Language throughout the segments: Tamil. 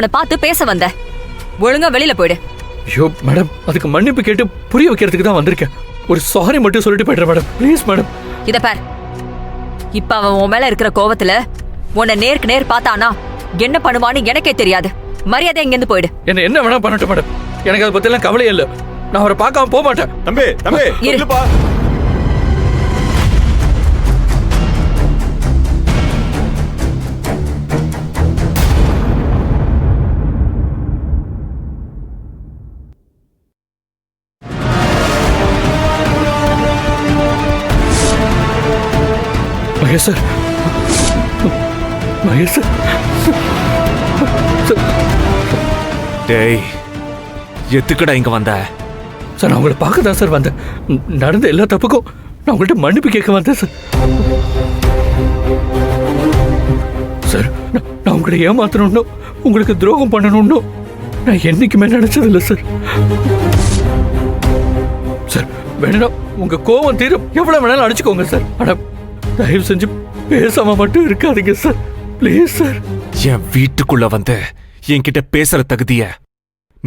அவனை பார்த்து பேச வந்த? ஒழுங்கா வெளியில போயிடு. ஐயோ மேடம், அதுக்கு மன்னிப்பு கேட்டு புரிய வைக்கிறதுக்கு தான் வந்திருக்கேன். ஒரு சாரி மட்டும் சொல்லிட்டு போயிடுறேன் மேடம், ப்ளீஸ் மேடம். இத பார், இப்ப அவன் உன் மேல இருக்கிற கோவத்துல உன்னை நேருக்கு நேர் பார்த்தானா என்ன பண்ணுவான்னு எனக்கே தெரியாது. மரியாதை இங்க இருந்து போயிடு. என்ன வேணா பண்ணட்டும் மேடம், எனக்கு அதை பத்தி எல்லாம் கவலையே இல்லை. நான் அவரை பார்க்காம போக மாட்டேன். தம்பி சொல்லுப்பா. Mahesh sir, Mahesh sir. டேய், எதுக்குடா இங்க வந்த? சார், நான் உங்களை பார்க்க தான் சார் வந்தேன். நடந்த எல்லா தப்புக்கும் நான் உங்கள்கிட்ட மன்னிப்பு கேட்க வந்தேன் சார். சார், நான் உங்களை ஏமாத்தணும்னோ உங்களுக்கு துரோகம் பண்ணணும்னோ நான் என்னைக்குமே நினைச்சதில்லை சார். சார், வேணா உங்க கோவம் தீர எவ்வளவு வேணாலும் அடிச்சுக்கோங்க சார். ஆனா தயவு செஞ்சு பேசாம மட்டும் இருக்காதீங்க சார், பிளீஸ் சார். என் வீட்டுக்குள்ள வந்து என்கிட்ட பேசுற தகுதிய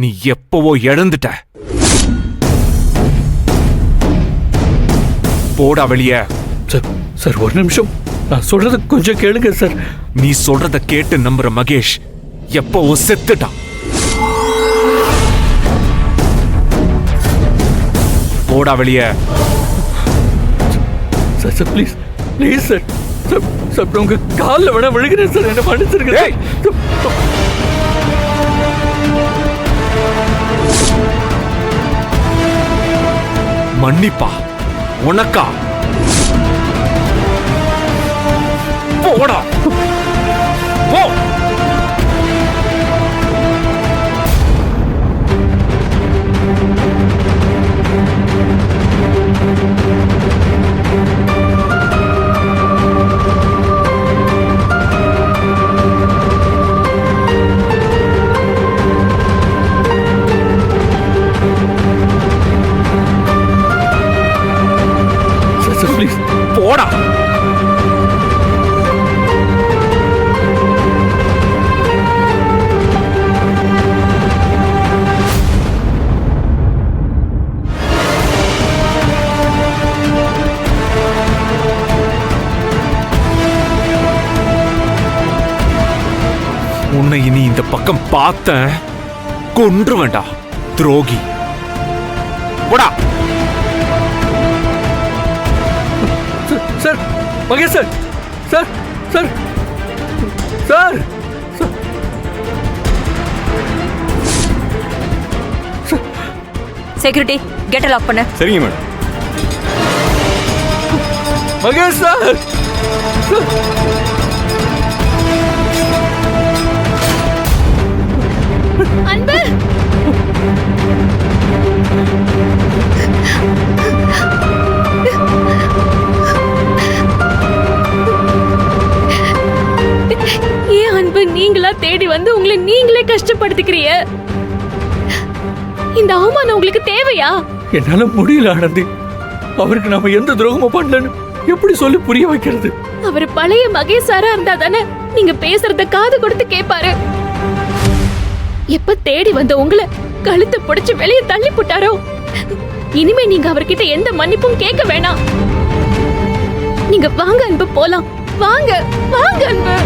நீ எப்பவோ இழந்துட்ட. போடா வெளிய. சார், சார் ஒரு நிமிஷம், நான் சொல்றத கொஞ்சம் கேளுங்க சார். நீ சொல்றத கேட்டு நம்புற மகேஷ் எப்பவோ செத்துட்டான். போடா வெளிய. Sir sir please please sir. Sir sir உங்க காலில் வேணா விழுகிறேன் சார், என்ன மன்னிச்சிருங்க. மன்னிப்பா உனக்கா? போடா போ. ப்ளீஸ் போடா. உன்னை இனி இந்த பக்கம் பார்த்த கொன்று வேண்டாம் துரோகி. போடா. Sir, Mahesh sir, sir sir sir security, கெட்ட லாக் பண்ணு. சரிங்க மேடம். மகேஷ் சார். அன்பு, ஏன் அன்பு நீங்களா தேடி வந்து உங்களை நீங்களே கஷ்டப்படுத்திக்கிறீங்க? இந்த அவமானம் உங்களுக்கு தேவையா? என்னால முடியல ஆனந்தி. அவருக்கு நாம எந்த துரோகமும் பண்ணலன்னு எப்படி சொல்லி புரிய வைக்கிறது? அவர் பழைய மகேஷ் சாரா இருந்தா தானே நீங்க பேசுறத காது கொடுத்து கேட்பாரு. எப்ப தேடி வந்த உங்களை கழுத்தை புடிச்சு வெளியே தள்ளி போட்டாரோ, இனிமே நீங்க அவர்கிட்ட எந்த மன்னிப்பும் கேட்க வேணாம். நீங்க வாங்க அன்பு, போலாம். வாங்க வாங்க அன்பு.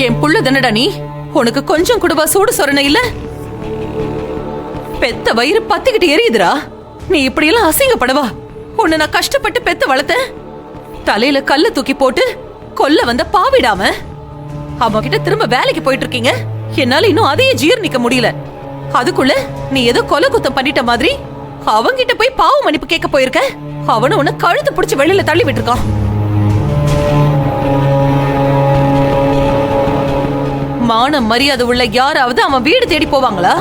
என் புள்ள தானடா நீ? உனக்கு கொஞ்சம் கூடவா சூடு சொரணை இல்ல? பெத்த வயிறு பத்திக்கிட்டு எரியுதுடா. நீ இப்படி எல்லாம் அசிங்கப்படவா? உன்னை நான் கஷ்டப்பட்டு பெத்து வளர்த்தேன். தலையில கல்ல தூக்கி போட்டு கொல்ல வந்த பாவிடாம அவன் கிட்ட திரும்ப வேலைக்கு போயிட்டு இருக்கீங்க. என்னால இன்னும் அதையே ஜீர்ணிக்க முடியல. அதுக்குள்ள நீ ஏதோ கொலை குத்தம் பண்ணிட்ட மாதிரி அவங்கிட்ட போய் பாவ மன்னிப்பு கேட்க போயிருக்க. அவனை உன்னை கழுத்து பிடிச்சு வெளியில தள்ளி விட்டுருக்கான். மான மரியாதை உள்ள யாராவது அவன் வீடு தேடி போவாங்களா?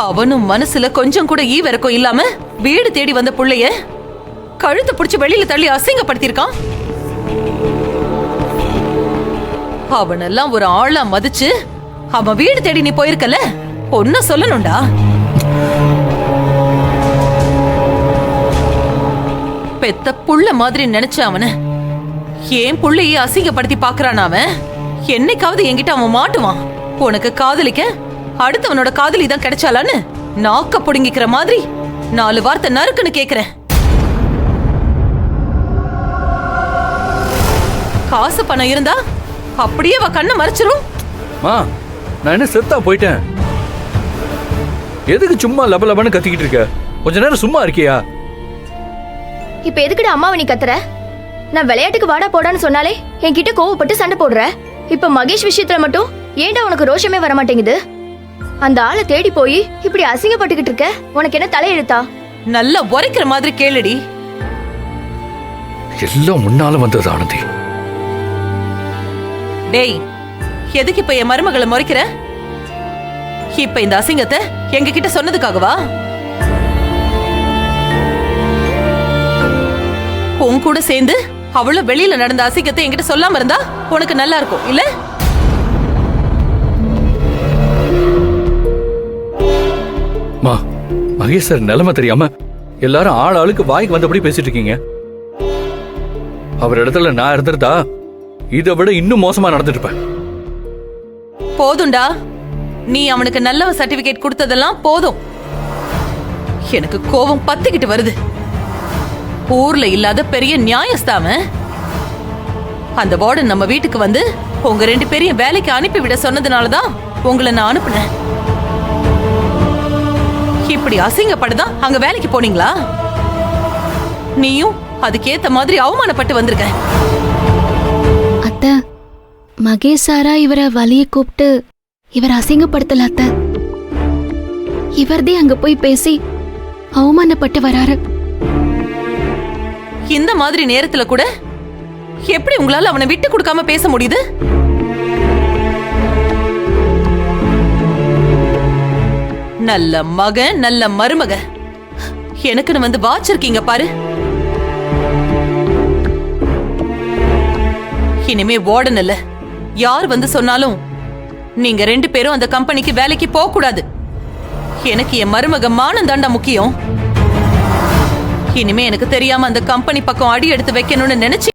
அவனும் மனசுல கொஞ்சம் கூட ஈவிரக்கம் இல்லாம வீடு தேடி வந்த புள்ளைய கழுத்து பிடிச்சு வெளியில தள்ளி அசிங்கப்படுத்திருக்கான். அவனெல்லாம் ஒரு ஆளா மதிச்சு அவன் வீடு தேடி நீ போயிருக்கல, ஒன்ன சொல்லணும்டா. பெத்த புள்ள மாதிரி நினைச்ச அவன ஏன் புள்ளைய அசிங்கப்படுத்தி பாக்குறான். அவன் என்னைக்காவது என்கிட்ட அவன் மாட்டுவான். உனக்கு காதலிக்க அடுத்தவனோட காதலி தான் கிடைச்சாலான்னு நாக்க புடுங்கிக்கிற மாதிரி 4 வார்த்தை நறுக்குன்னு கேக்குறேன். காசு பணம் இருந்தா அப்படியே அவ கண்ணை மறைச்சிரும். மா, நான் என்ன செத்தா போயிட்டேன்? எதுக்கு சும்மா லபலபன்னு கத்திக்கிட்டு இருக்க? கொஞ்ச நேரம் சும்மா இருக்கியா? இப்ப எதுக்குடா அம்மாவை நீ கத்துற? நான் விளையாட்டுக்கு வாடா போடான்னு சொன்னாலே என்கிட்ட கோவப்பட்டு சண்டை போடுற. இப்ப மகேஷ் விஷயத்துல மட்டும் ஏன்டா உனக்கு ரோஷமே வர மாட்டேங்குது? அந்த ஆளை தேடி போய் இப்படி அசிங்கப்பட்டுக்கிட்டு இருக்க, உனக்கு என்ன தலையெழுத்தா? நல்லா உரைக்கிற மாதிரி கேளுடி. எல்லாம் முன்னால வந்தது ஆனந்தி. டேய், எதுக்கு இப்ப என் மருமகளை முறைக்கிற? இப்ப இந்த அசிங்கத்தை எங்க கிட்ட சொன்னதுக்காகவா? உன் கூட சேர்ந்து அவளும் வெளியில நடந்த அசிங்கத்தை என்கிட்ட சொல்லாம இருந்தா உனக்கு நல்லா இருக்கும் இல்ல? மா, மகேஷ் சார் நிலைமை தெரியாம எல்லாரும் ஆளுக்கு வாய்க்கு வந்தபடி பேசிட்டு இருக்கீங்க. அவர் இடத்துல நான் இருந்திருந்தா இதை விட இன்னும் மோசமா நடந்துட்டு இருப்பேன். போதும்டா, நீ அவனுக்கு நல்ல சர்டிபிகேட் கொடுத்ததெல்லாம் போதும். எனக்கு கோபம் பத்திக்கிட்டு வருது. ஊர்ல இல்லாத பெரிய நியாயஸ்தாம அந்த வார்டன் நம்ம வீட்டுக்கு வந்து உங்க 2 பேரையும் வேலைக்கு அனுப்பி விட சொன்னதுனாலதான் உங்களை நான் அனுப்புனேன். இப்படி அசிங்கப்படுதான் அங்க வேலைக்கு போனீங்களா? நீயும் அதுக்கேத்த மாதிரி அவமானப்பட்டு வந்திருக்க. அத்தை, மகேஷ் சாரா இவரை வலிய கூப்பிட்டு இவர் அசிங்கப்படுத்தல அத்தை. இவர்தே அங்க போய் பேசி அவமானப்பட்டு வராரு. இந்த மாதிரி நேரத்துல கூட எப்படி உங்களால அவனை விட்டு கொடுக்காம பேச முடியுது? நல்ல மகன், நல்ல மருமக எனக்குன்னு வந்து வாச்சிருக்கீங்க பாரு. இனிமே வார்டன் இல்ல, யார் வந்து சொன்னாலும் நீங்க 2 பேரும் அந்த கம்பெனிக்கு வேலைக்கு போக கூடாது. எனக்கு என் மருமக மானம் தாண்டா முக்கியம். இனிமே எனக்கு தெரியாம அந்த கம்பெனி பக்கம் அடி எடுத்து வைக்கணும்னு நினைச்சீங்க